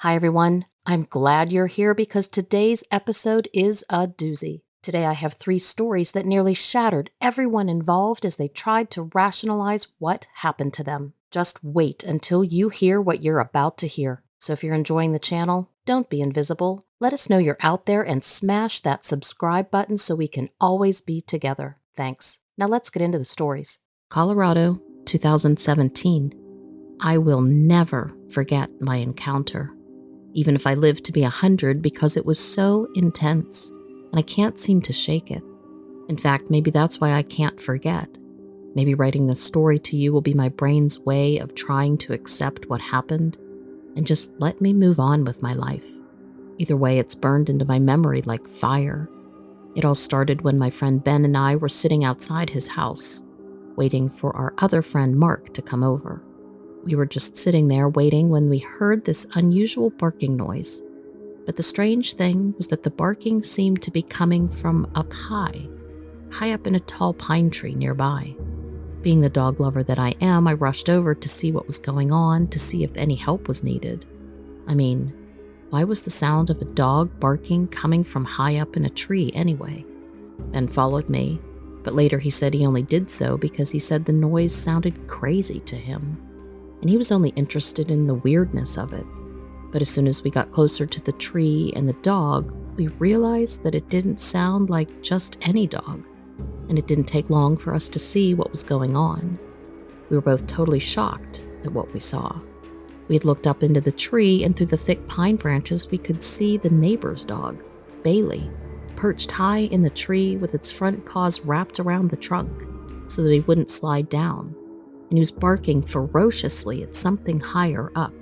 Hi, everyone. I'm glad you're here because today's episode is a doozy. Today, I have three stories that nearly shattered everyone involved as they tried to rationalize what happened to them. Just wait until you hear what you're about to hear. So, if you're enjoying the channel, don't be invisible. Let us know you're out there and smash that subscribe button so we can always be together. Thanks. Now, let's get into the stories. Colorado, 2017. I will never forget my encounter, even if I live to be 100, because it was so intense, and I can't seem to shake it. In fact, maybe that's why I can't forget. Maybe writing this story to you will be my brain's way of trying to accept what happened and just let me move on with my life. Either way, it's burned into my memory like fire. It all started when my friend Ben and I were sitting outside his house, waiting for our other friend Mark to come over. We were just sitting there waiting when we heard this unusual barking noise. But the strange thing was that the barking seemed to be coming from up high up in a tall pine tree nearby. Being the dog lover that I am, I rushed over to see what was going on, to see if any help was needed. I mean, why was the sound of a dog barking coming from high up in a tree anyway? Ben followed me, but later he said he only did so because he said the noise sounded crazy to him, and he was only interested in the weirdness of it. But as soon as we got closer to the tree and the dog, we realized that it didn't sound like just any dog, and it didn't take long for us to see what was going on. We were both totally shocked at what we saw. We had looked up into the tree, and through the thick pine branches, we could see the neighbor's dog, Bailey, perched high in the tree with its front paws wrapped around the trunk so that he wouldn't slide down, and he was barking ferociously at something higher up.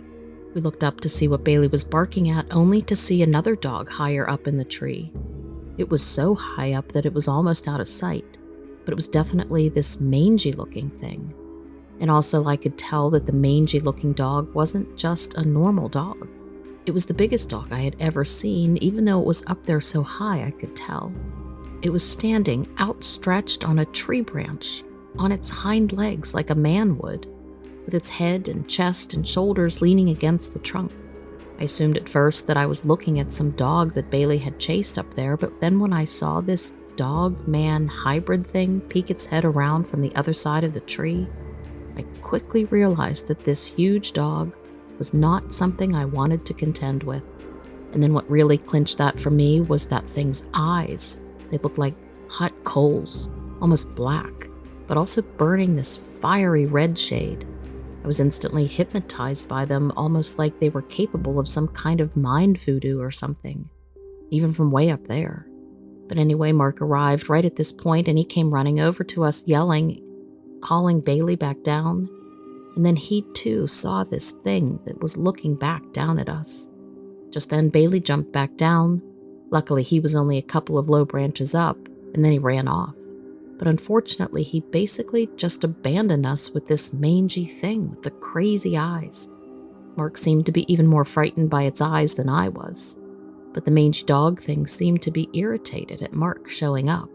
We looked up to see what Bailey was barking at, only to see another dog higher up in the tree. It was so high up that it was almost out of sight, but it was definitely this mangy-looking thing. And also I could tell that the mangy-looking dog wasn't just a normal dog. It was the biggest dog I had ever seen, even though it was up there so high I could tell. It was standing outstretched on a tree branch, on its hind legs like a man would, with its head and chest and shoulders leaning against the trunk. I assumed at first that I was looking at some dog that Bailey had chased up there, but then when I saw this dog-man hybrid thing peek its head around from the other side of the tree, I quickly realized that this huge dog was not something I wanted to contend with. And then what really clinched that for me was that thing's eyes. They looked like hot coals, almost black, but also burning this fiery red shade. I was instantly hypnotized by them, almost like they were capable of some kind of mind voodoo or something, even from way up there. But anyway, Mark arrived right at this point, and he came running over to us, yelling, calling Bailey back down. And then he too saw this thing that was looking back down at us. Just then, Bailey jumped back down. Luckily, he was only a couple of low branches up, and then he ran off. But unfortunately, he basically just abandoned us with this mangy thing with the crazy eyes. Mark seemed to be even more frightened by its eyes than I was. But the mangy dog thing seemed to be irritated at Mark showing up.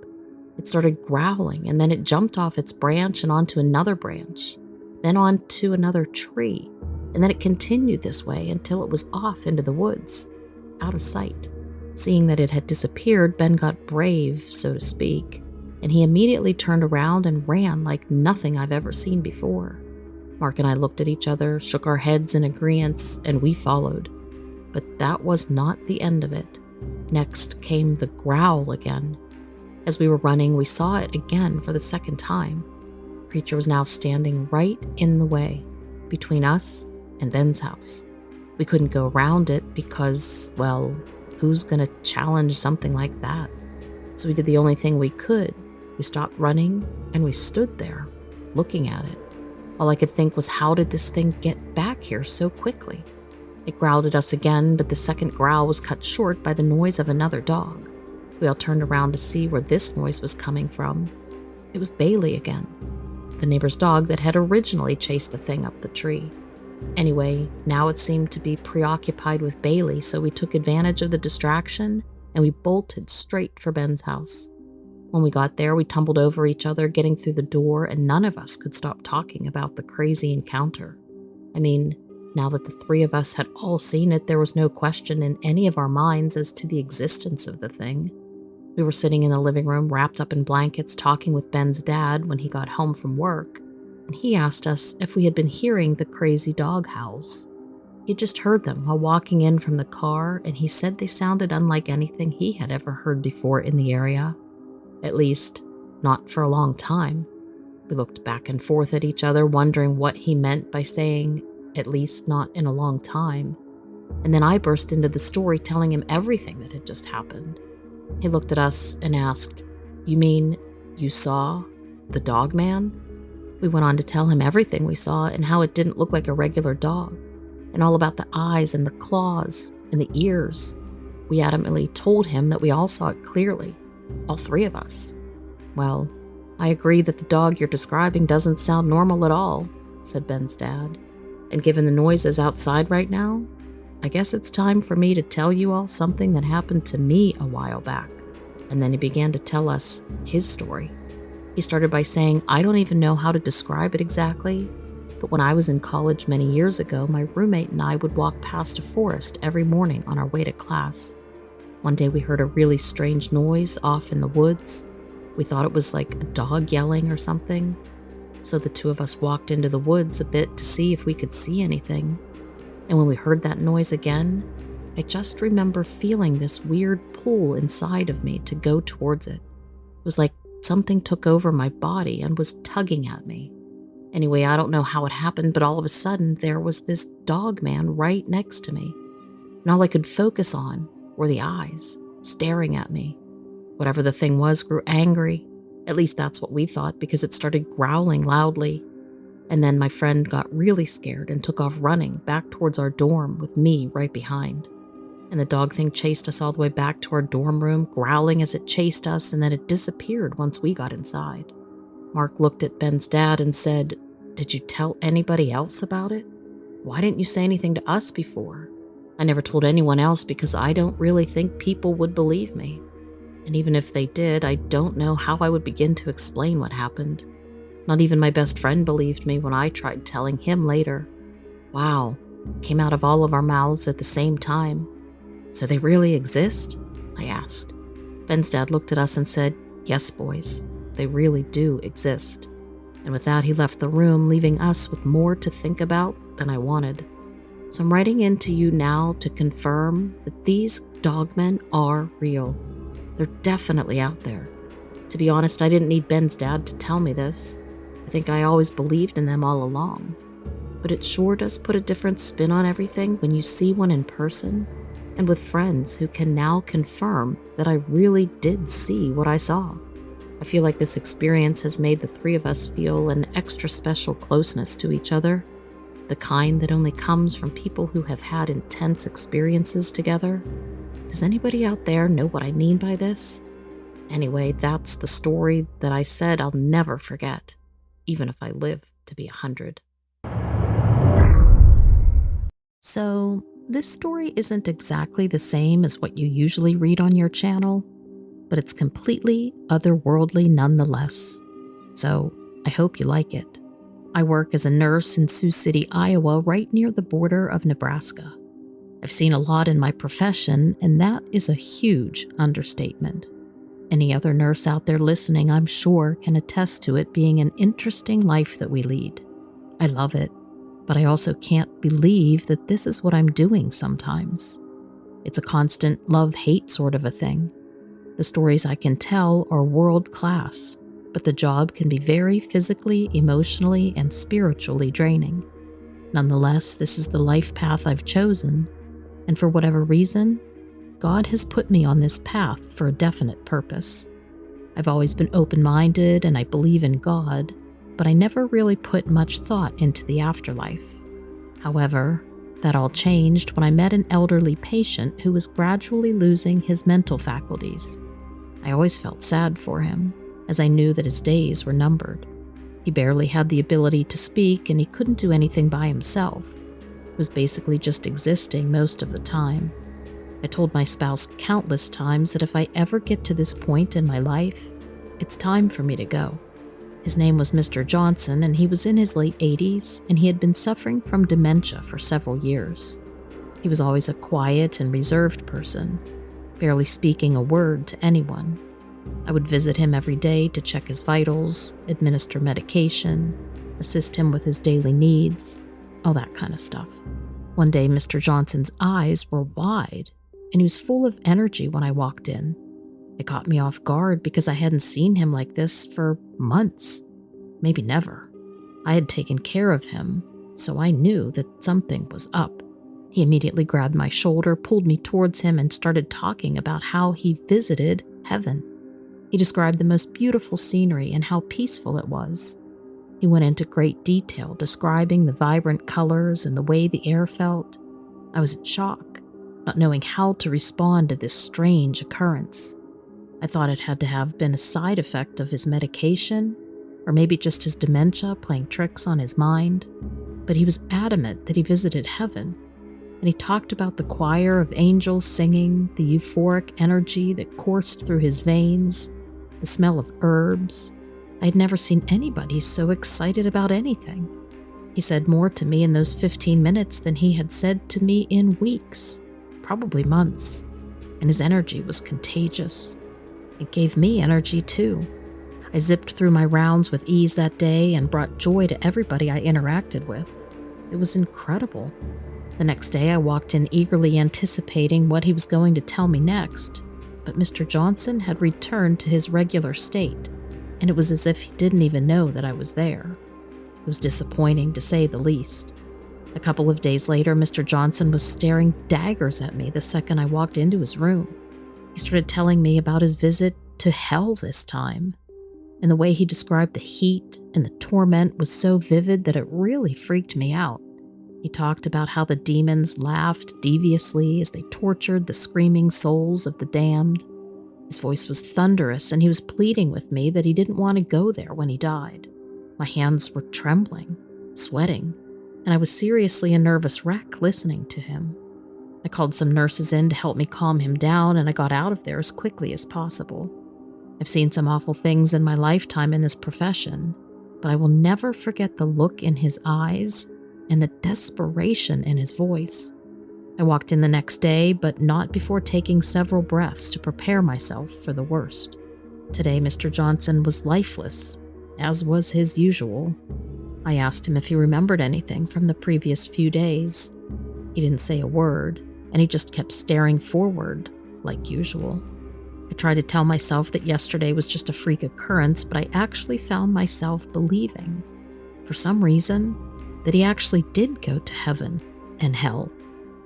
It started growling, and then it jumped off its branch and onto another branch, then onto another tree, and then it continued this way until it was off into the woods, out of sight. Seeing that it had disappeared, Ben got brave, so to speak, and he immediately turned around and ran like nothing I've ever seen before. Mark and I looked at each other, shook our heads in agreement, and we followed. But that was not the end of it. Next came the growl again. As we were running, we saw it again for the second time. The creature was now standing right in the way, between us and Ben's house. We couldn't go around it because, well, who's gonna challenge something like that? So we did the only thing we could. We stopped running, and we stood there, looking at it. All I could think was, how did this thing get back here so quickly? It growled at us again, but the second growl was cut short by the noise of another dog. We all turned around to see where this noise was coming from. It was Bailey again, the neighbor's dog that had originally chased the thing up the tree. Anyway, now it seemed to be preoccupied with Bailey, so we took advantage of the distraction, and we bolted straight for Ben's house. When we got there, we tumbled over each other, getting through the door, and none of us could stop talking about the crazy encounter. I mean, Now that the three of us had all seen it, there was no question in any of our minds as to the existence of the thing. We were sitting in the living room, wrapped up in blankets, talking with Ben's dad when he got home from work, and he asked us if we had been hearing the crazy dog howls. He just heard them while walking in from the car, and he said they sounded unlike anything he had ever heard before in the area. At least, not for a long time. We looked back and forth at each other, wondering what he meant by saying, "at least not in a long time." And then I burst into the story, telling him everything that had just happened. He looked at us and asked, "You mean you saw the dog man?" We went on to tell him everything we saw and how it didn't look like a regular dog, and all about the eyes and the claws and the ears. We adamantly told him that we all saw it clearly, all three of us. "Well, I agree that the dog you're describing doesn't sound normal at all," said Ben's dad. "And given the noises outside right now, I guess it's time for me to tell you all something that happened to me a while back." And then he began to tell us his story. He started by saying, "I don't even know how to describe it exactly, but when I was in college many years ago, my roommate and I would walk past a forest every morning on our way to class. One day we heard a really strange noise off in the woods. We thought it was like a dog yelling or something. So the two of us walked into the woods a bit to see if we could see anything. And when we heard that noise again, I just remember feeling this weird pull inside of me to go towards it. It was like something took over my body and was tugging at me. Anyway, I don't know how it happened, but all of a sudden there was this dog man right next to me. And all I could focus on were the eyes staring at me. Whatever the thing was grew angry. At least that's what we thought, because it started growling loudly. And then my friend got really scared and took off running back towards our dorm with me right behind. And the dog thing chased us all the way back to our dorm room, growling as it chased us, and then it disappeared once we got inside." Mark looked at Ben's dad and said, "Did you tell anybody else about it? Why didn't you say anything to us before?" "I never told anyone else because I don't really think people would believe me. And even if they did, I don't know how I would begin to explain what happened. Not even my best friend believed me when I tried telling him later." "Wow," came out of all of our mouths at the same time. "So they really exist?" I asked. Ben's dad looked at us and said, "Yes, boys, they really do exist." And with that, he left the room, leaving us with more to think about than I wanted. So I'm writing in to you now to confirm that these dogmen are real. They're definitely out there. To be honest, I didn't need Ben's dad to tell me this. I think I always believed in them all along. But it sure does put a different spin on everything when you see one in person and with friends who can now confirm that I really did see what I saw. I feel like this experience has made the three of us feel an extra special closeness to each other, the kind that only comes from people who have had intense experiences together. Does anybody out there know what I mean by this? Anyway, that's the story that I said I'll never forget, even if I live to be 100. So, this story isn't exactly the same as what you usually read on your channel, but it's completely otherworldly nonetheless. So, I hope you like it. I work as a nurse in Sioux City, Iowa, right near the border of Nebraska. I've seen a lot in my profession, and that is a huge understatement. Any other nurse out there listening, I'm sure, can attest to it being an interesting life that we lead. I love it, but I also can't believe that this is what I'm doing sometimes. It's a constant love-hate sort of a thing. The stories I can tell are world-class, but the job can be very physically, emotionally, and spiritually draining. Nonetheless, this is the life path I've chosen, and for whatever reason, God has put me on this path for a definite purpose. I've always been open-minded and I believe in God, but I never really put much thought into the afterlife. However, that all changed when I met an elderly patient who was gradually losing his mental faculties. I always felt sad for him, as I knew that his days were numbered. He barely had the ability to speak and he couldn't do anything by himself. He was basically just existing most of the time. I told my spouse countless times that if I ever get to this point in my life, it's time for me to go. His name was Mr. Johnson, and he was in his late 80s, and he had been suffering from dementia for several years. He was always a quiet and reserved person, barely speaking a word to anyone. I would visit him every day to check his vitals, administer medication, assist him with his daily needs, all that kind of stuff. One day, Mr. Johnson's eyes were wide, and he was full of energy when I walked in. It caught me off guard because I hadn't seen him like this for months, maybe never. I had taken care of him, so I knew that something was up. He immediately grabbed my shoulder, pulled me towards him, and started talking about how he visited heaven. He described the most beautiful scenery and how peaceful it was. He went into great detail, describing the vibrant colors and the way the air felt. I was in shock, not knowing how to respond to this strange occurrence. I thought it had to have been a side effect of his medication, or maybe just his dementia playing tricks on his mind. But he was adamant that he visited heaven, and he talked about the choir of angels singing, the euphoric energy that coursed through his veins, the smell of herbs. I had never seen anybody so excited about anything. He said more to me in those 15 minutes than he had said to me in weeks, probably months, and his energy was contagious. It gave me energy too. I zipped through my rounds with ease that day and brought joy to everybody I interacted with. It was incredible. The next day I walked in eagerly anticipating what he was going to tell me next, but Mr. Johnson had returned to his regular state, and it was as if he didn't even know that I was there. It was disappointing, to say the least. A couple of days later, Mr. Johnson was staring daggers at me the second I walked into his room. He started telling me about his visit to hell this time, and the way he described the heat and the torment was so vivid that it really freaked me out. He talked about how the demons laughed deviously as they tortured the screaming souls of the damned. His voice was thunderous, and he was pleading with me that he didn't want to go there when he died. My hands were trembling, sweating, and I was seriously a nervous wreck listening to him. I called some nurses in to help me calm him down, and I got out of there as quickly as possible. I've seen some awful things in my lifetime in this profession, but I will never forget the look in his eyes and the desperation in his voice. I walked in the next day, but not before taking several breaths to prepare myself for the worst. Today, Mr. Johnson was lifeless, as was his usual. I asked him if he remembered anything from the previous few days. He didn't say a word, and he just kept staring forward, like usual. I tried to tell myself that yesterday was just a freak occurrence, but I actually found myself believing, for some reason, that he actually did go to heaven and hell.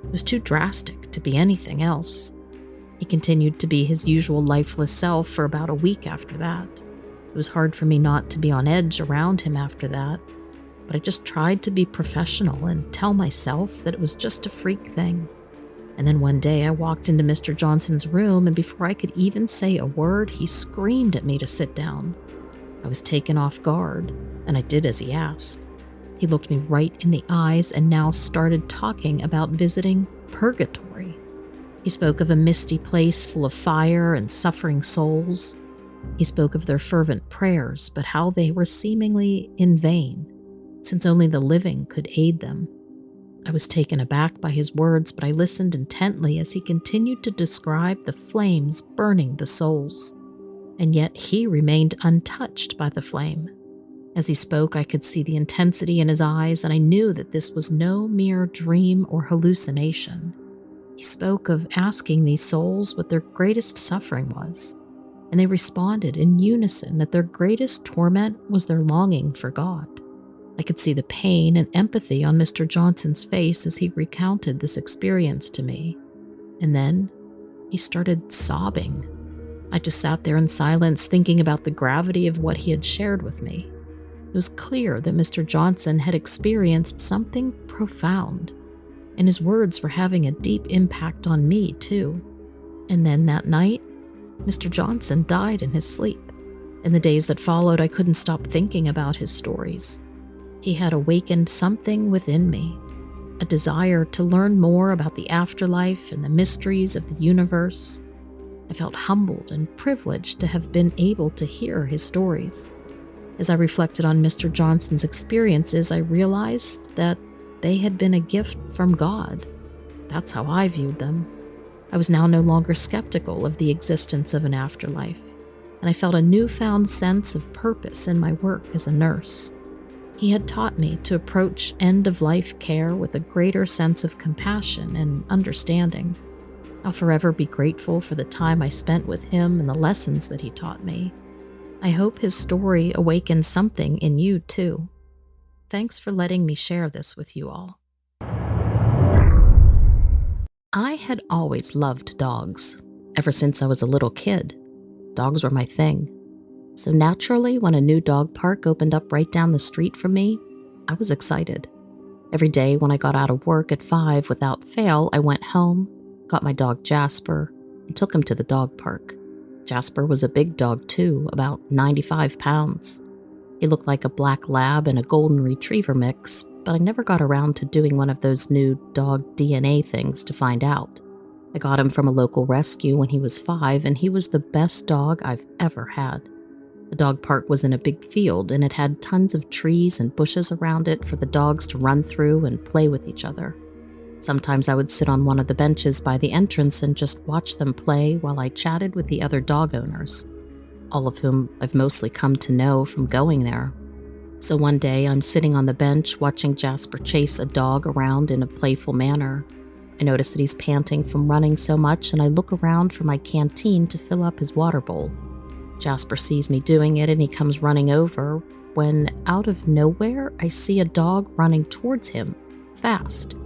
It was too drastic to be anything else. He continued to be his usual lifeless self for about a week after that. It was hard for me not to be on edge around him after that, but I just tried to be professional and tell myself that it was just a freak thing. And then one day I walked into Mr. Johnson's room, and before I could even say a word, he screamed at me to sit down. I was taken off guard, and I did as he asked. He looked me right in the eyes and now started talking about visiting purgatory. He spoke of a misty place full of fire and suffering souls. He spoke of their fervent prayers, but how they were seemingly in vain, since only the living could aid them. I was taken aback by his words, but I listened intently as he continued to describe the flames burning the souls. And yet he remained untouched by the flame. As he spoke, I could see the intensity in his eyes, and I knew that this was no mere dream or hallucination. He spoke of asking these souls what their greatest suffering was, and they responded in unison that their greatest torment was their longing for God. I could see the pain and empathy on Mr. Johnson's face as he recounted this experience to me. And then he started sobbing. I just sat there in silence, thinking about the gravity of what he had shared with me. It was clear that Mr. Johnson had experienced something profound, and his words were having a deep impact on me, too. And then that night, Mr. Johnson died in his sleep. In the days that followed, I couldn't stop thinking about his stories. He had awakened something within me, a desire to learn more about the afterlife and the mysteries of the universe. I felt humbled and privileged to have been able to hear his stories. As I reflected on Mr. Johnson's experiences, I realized that they had been a gift from God. That's how I viewed them. I was now no longer skeptical of the existence of an afterlife, and I felt a newfound sense of purpose in my work as a nurse. He had taught me to approach end-of-life care with a greater sense of compassion and understanding. I'll forever be grateful for the time I spent with him and the lessons that he taught me. I hope his story awakens something in you, too. Thanks for letting me share this with you all. I had always loved dogs. Ever since I was a little kid, dogs were my thing. So naturally, when a new dog park opened up right down the street from me, I was excited. Every day when I got out of work at 5, without fail, I went home, got my dog Jasper, and took him to the dog park. Jasper was a big dog too, about 95 pounds. He looked like a black lab and a golden retriever mix, but I never got around to doing one of those new dog DNA things to find out. I got him from a local rescue when he was 5, and he was the best dog I've ever had. The dog park was in a big field, and it had tons of trees and bushes around it for the dogs to run through and play with each other. Sometimes I would sit on one of the benches by the entrance and just watch them play while I chatted with the other dog owners, all of whom I've mostly come to know from going there. So one day I'm sitting on the bench watching Jasper chase a dog around in a playful manner. I notice that he's panting from running so much, and I look around for my canteen to fill up his water bowl. Jasper sees me doing it and he comes running over when, out of nowhere, I see a dog running towards him, fast.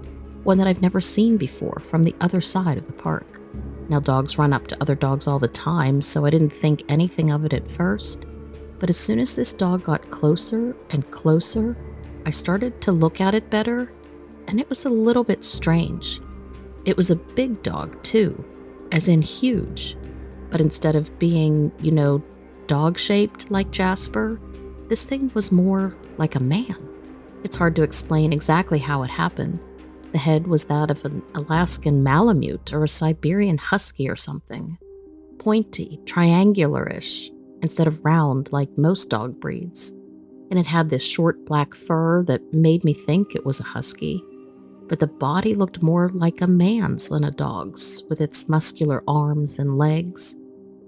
One that I've never seen before from the other side of the park. Now, dogs run up to other dogs all the time, so I didn't think anything of it at first. But as soon as this dog got closer and closer, I started to look at it better, and it was a little bit strange. It was a big dog, too, as in huge. But instead of being, dog-shaped like Jasper, this thing was more like a man. It's hard to explain exactly how it happened. The head was that of an Alaskan Malamute or a Siberian Husky or something. Pointy, triangular-ish, instead of round like most dog breeds. And it had this short black fur that made me think it was a husky. But the body looked more like a man's than a dog's, with its muscular arms and legs,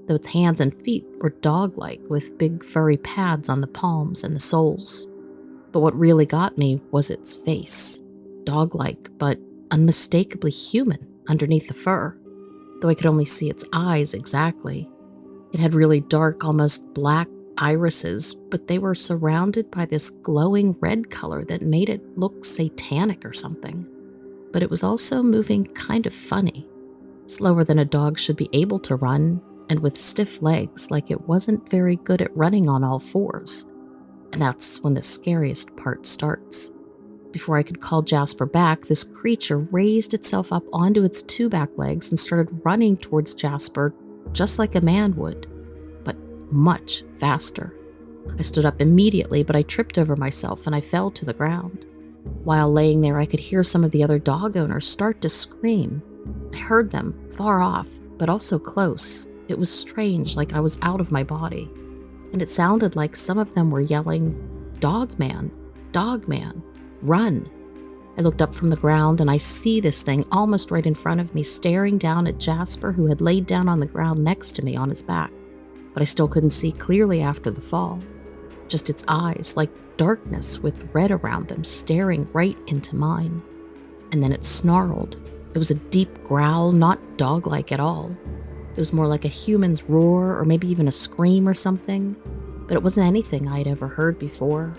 though its hands and feet were dog-like, with big furry pads on the palms and the soles. But what really got me was its face. Dog-like, but unmistakably human underneath the fur, though I could only see its eyes exactly. It had really dark, almost black irises, but they were surrounded by this glowing red color that made it look satanic or something. But it was also moving kind of funny, slower than a dog should be able to run, and with stiff legs, like it wasn't very good at running on all fours. And that's when the scariest part starts. Before I could call Jasper back, this creature raised itself up onto its 2 back legs and started running towards Jasper just like a man would, but much faster. I stood up immediately, but I tripped over myself and I fell to the ground. While laying there, I could hear some of the other dog owners start to scream. I heard them far off, but also close. It was strange, like I was out of my body. And it sounded like some of them were yelling, "Dog man, run." I looked up from the ground and I see this thing almost right in front of me, staring down at Jasper, who had laid down on the ground next to me on his back. But I still couldn't see clearly after the fall. Just its eyes, like darkness with red around them, staring right into mine. And then it snarled. It was a deep growl, not dog-like at all. It was more like a human's roar or maybe even a scream or something, but it wasn't anything I had ever heard before.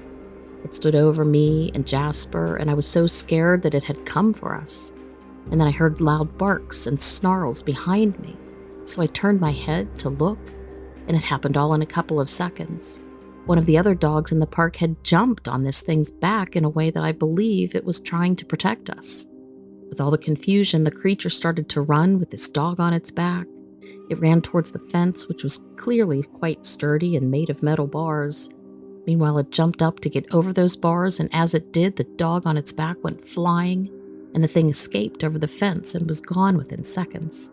It stood over me and Jasper, and I was so scared that it had come for us. And then I heard loud barks and snarls behind me, so I turned my head to look, and it happened all in a couple of seconds. One of the other dogs in the park had jumped on this thing's back in a way that I believe it was trying to protect us. With all the confusion, the creature started to run with this dog on its back. It ran towards the fence, which was clearly quite sturdy and made of metal bars. Meanwhile, it jumped up to get over those bars, and as it did, the dog on its back went flying, and the thing escaped over the fence and was gone within seconds.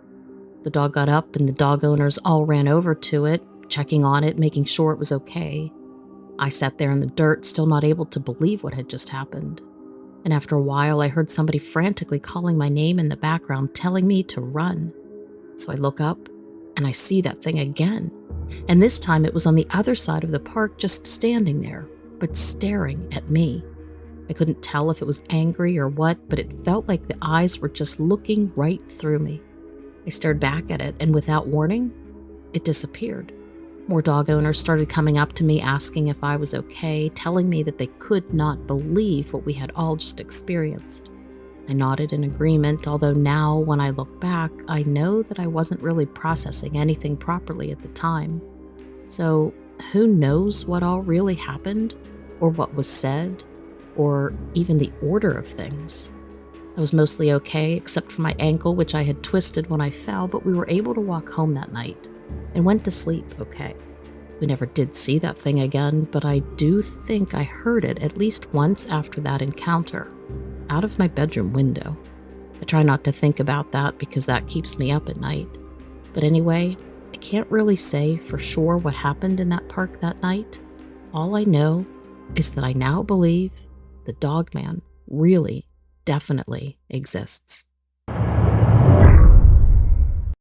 The dog got up, and the dog owners all ran over to it, checking on it, making sure it was okay. I sat there in the dirt, still not able to believe what had just happened. And after a while, I heard somebody frantically calling my name in the background, telling me to run. So I look up and I see that thing again. And this time it was on the other side of the park, just standing there, but staring at me. I couldn't tell if it was angry or what, but it felt like the eyes were just looking right through me. I stared back at it, and without warning, it disappeared. More dog owners started coming up to me asking if I was okay, telling me that they could not believe what we had all just experienced. I nodded in agreement, although now, when I look back, I know that I wasn't really processing anything properly at the time. So, who knows what all really happened, or what was said, or even the order of things. I was mostly okay, except for my ankle, which I had twisted when I fell, but we were able to walk home that night and went to sleep okay. We never did see that thing again, but I do think I heard it at least once after that encounter, out of my bedroom window. I try not to think about that because that keeps me up at night. But anyway, I can't really say for sure what happened in that park that night. All I know is that I now believe the dog man really, definitely exists.